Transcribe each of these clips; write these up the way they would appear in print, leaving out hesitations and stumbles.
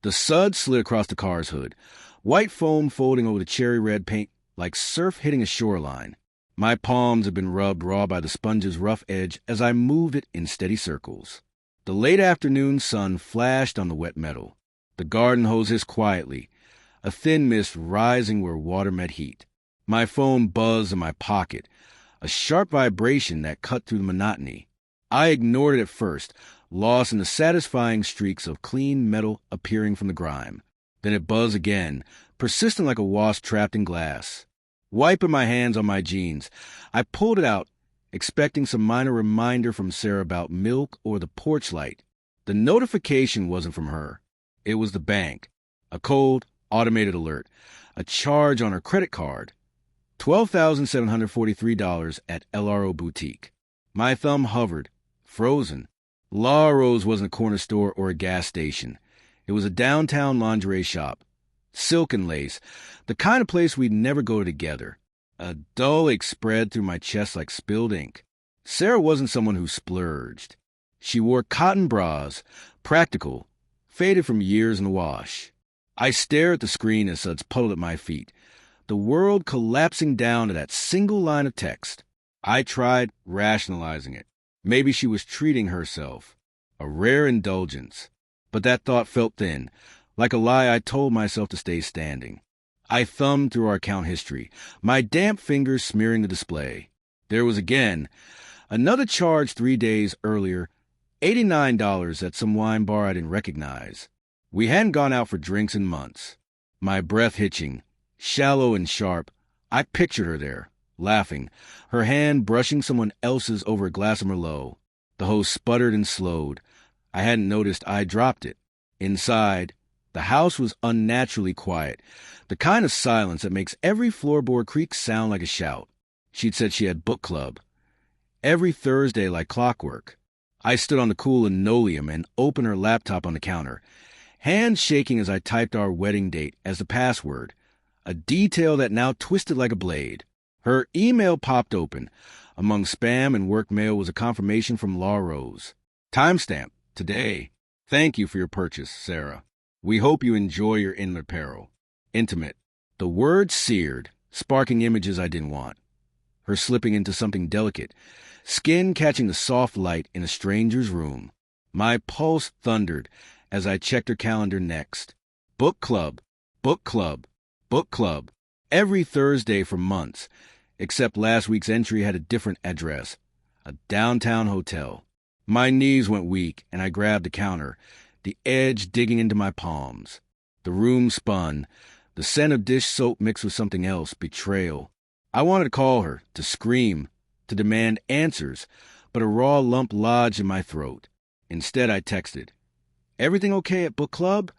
The suds slid across the car's hood, white foam folding over the cherry red paint like surf hitting a shoreline. My palms had been rubbed raw by the sponge's rough edge as I moved it in steady circles. The late afternoon sun flashed on the wet metal. The garden hose hissed quietly, a thin mist rising where water met heat. My phone buzzed in my pocket, a sharp vibration that cut through the monotony. I ignored it at first, lost in the satisfying streaks of clean metal appearing from the grime. Then it buzzed again, persistent like a wasp trapped in glass. Wiping my hands on my jeans, I pulled it out, expecting some minor reminder from Sarah about milk or the porch light. The notification wasn't from her. It was the bank. A cold, automated alert. A charge on her credit card. $12,743 at LRO Boutique. My thumb hovered, frozen. La Rose wasn't a corner store or a gas station. It was a downtown lingerie shop. Silk and lace, the kind of place we'd never go together. A dull ache spread through my chest like spilled ink. Sarah wasn't someone who splurged. She wore cotton bras, practical, faded from years in the wash. I stared at the screen as suds puddled at my feet, the world collapsing down to that single line of text. I tried rationalizing it. Maybe she was treating herself. A rare indulgence. But that thought felt thin, like a lie I told myself to stay standing. I thumbed through our account history, my damp fingers smearing the display. There was again another charge 3 days earlier, $89 at some wine bar I didn't recognize. We hadn't gone out for drinks in months. My breath hitching, shallow and sharp, I pictured her there, laughing, her hand brushing someone else's over a glass of Merlot. The host sputtered and slowed. I hadn't noticed I dropped it. Inside, the house was unnaturally quiet, the kind of silence that makes every floorboard creak sound like a shout. She'd said she had book club. Every Thursday like clockwork. I stood on the cool linoleum and opened her laptop on the counter, hands shaking as I typed our wedding date as the password, a detail that now twisted like a blade. Her email popped open. Among spam and work mail was a confirmation from La Rose. Timestamp, today. Thank you for your purchase, Sarah. We hope you enjoy your inlet apparel. Intimate. The word seared, sparking images I didn't want. Her slipping into something delicate, skin catching the soft light in a stranger's room. My pulse thundered as I checked her calendar next. Book club, book club, book club. Every Thursday for months, except last week's entry had a different address, a downtown hotel. My knees went weak, and I grabbed the counter, the edge digging into my palms. The room spun, the scent of dish soap mixed with something else, betrayal. I wanted to call her, to scream, to demand answers, but a raw lump lodged in my throat. Instead, I texted, "Everything okay at book club?"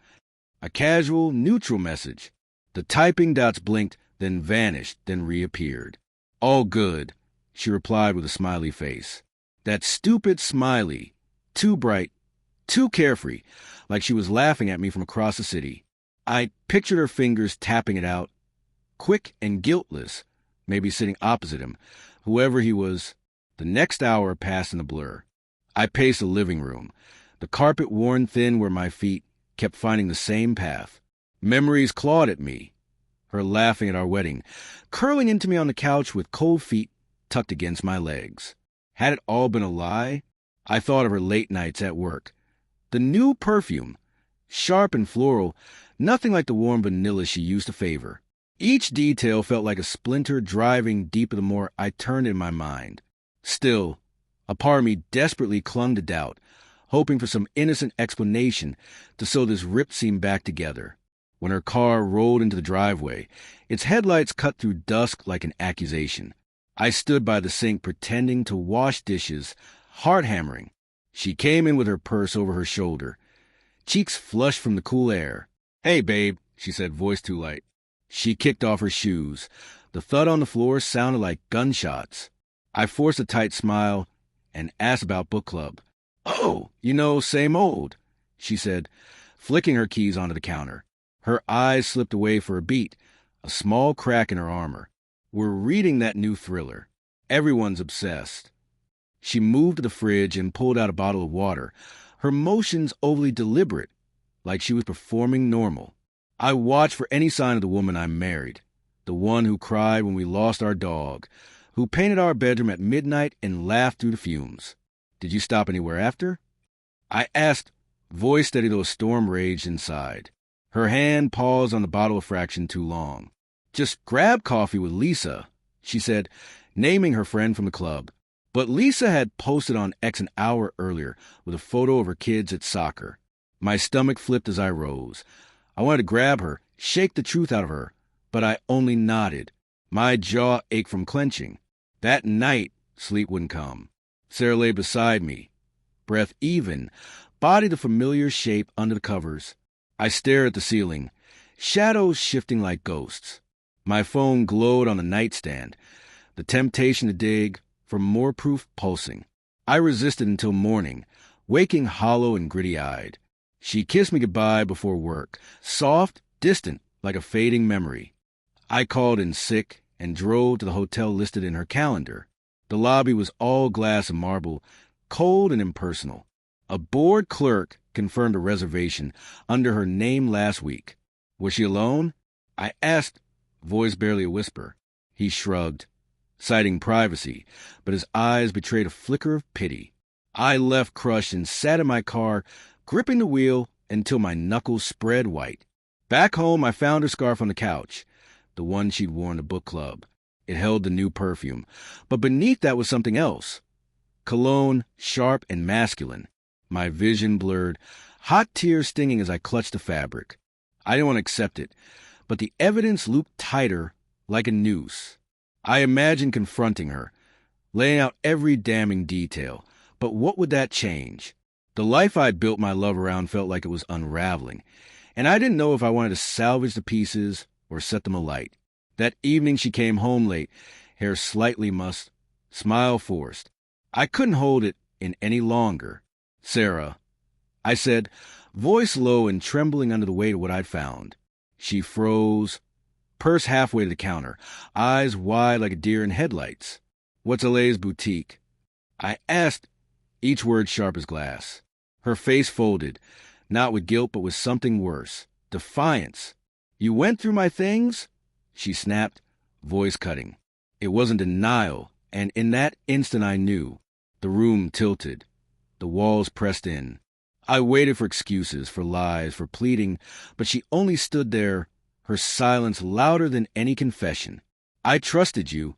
A casual, neutral message. The typing dots blinked, then vanished, then reappeared. "All good," she replied with a smiley face. That stupid smiley, too bright, too carefree, like she was laughing at me from across the city. I pictured her fingers tapping it out, quick and guiltless, maybe sitting opposite him, whoever he was. The next hour passed in a blur. I paced the living room, the carpet worn thin where my feet kept finding the same path. Memories clawed at me, her laughing at our wedding, curling into me on the couch with cold feet tucked against my legs. Had it all been a lie? I thought of her late nights at work. The new perfume, sharp and floral, nothing like the warm vanilla she used to favor. Each detail felt like a splinter driving deeper the more I turned in my mind. Still, a part of me desperately clung to doubt, hoping for some innocent explanation to sew this ripped seam back together. When her car rolled into the driveway, its headlights cut through dusk like an accusation. I stood by the sink pretending to wash dishes, heart hammering. She came in with her purse over her shoulder, cheeks flushed from the cool air. "Hey, babe," she said, voice too light. She kicked off her shoes. The thud on the floor sounded like gunshots. I forced a tight smile and asked about book club. "Oh, same old," she said, flicking her keys onto the counter. Her eyes slipped away for a beat, a small crack in her armor. "We're reading that new thriller. Everyone's obsessed." She moved to the fridge and pulled out a bottle of water, her motions overly deliberate, like she was performing normal. I watched for any sign of the woman I married, the one who cried when we lost our dog, who painted our bedroom at midnight and laughed through the fumes. Did you stop anywhere after? I asked, voice steady though a storm raged inside. Her hand paused on the bottle a fraction too long. Just grab coffee with Lisa, she said, naming her friend from the club. But Lisa had posted on X an hour earlier with a photo of her kids at soccer. My stomach flipped as I rose. I wanted to grab her, shake the truth out of her, but I only nodded. My jaw ached from clenching. That night, sleep wouldn't come. Sarah lay beside me, breath even, body the familiar shape under the covers. I stared at the ceiling, shadows shifting like ghosts. My phone glowed on the nightstand, the temptation to dig for more proof pulsing. I resisted until morning, waking hollow and gritty-eyed. She kissed me goodbye before work, soft, distant, like a fading memory. I called in sick and drove to the hotel listed in her calendar. The lobby was all glass and marble, cold and impersonal. A bored clerk confirmed a reservation under her name last week. Was she alone? I asked, voice barely a whisper. He shrugged, citing privacy, but his eyes betrayed a flicker of pity. I left crushed and sat in my car, gripping the wheel until my knuckles spread white. Back home, I found her scarf on the couch, the one she'd worn to book club. It held the new perfume, but beneath that was something else. Cologne, sharp and masculine. My vision blurred, hot tears stinging as I clutched the fabric. I didn't want to accept it, but the evidence looped tighter like a noose. I imagined confronting her, laying out every damning detail, but what would that change? The life I'd built my love around felt like it was unraveling, and I didn't know if I wanted to salvage the pieces or set them alight. That evening she came home late, hair slightly mussed, smile forced. I couldn't hold it in any longer. Sarah, I said, voice low and trembling under the weight of what I'd found. She froze, purse halfway to the counter, eyes wide like a deer in headlights. What's Allays Boutique? I asked, each word sharp as glass. Her face folded, not with guilt but with something worse, defiance. You went through my things? She snapped, voice cutting. It wasn't denial, and in that instant I knew. The room tilted, the walls pressed in. I waited for excuses, for lies, for pleading, but she only stood there, her silence louder than any confession. I trusted you,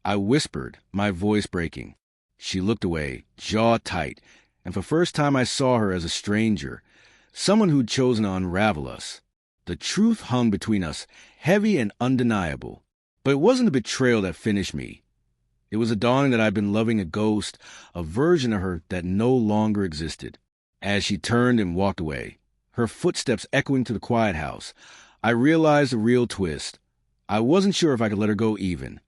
I whispered, my voice breaking. She looked away, jaw tight, and for the first time I saw her as a stranger, someone who'd chosen to unravel us. The truth hung between us, heavy and undeniable. But it wasn't the betrayal that finished me. It was a dawning that I'd been loving a ghost, a version of her that no longer existed. As she turned and walked away, her footsteps echoing to the quiet house, I realized the real twist. I wasn't sure if I could let her go even.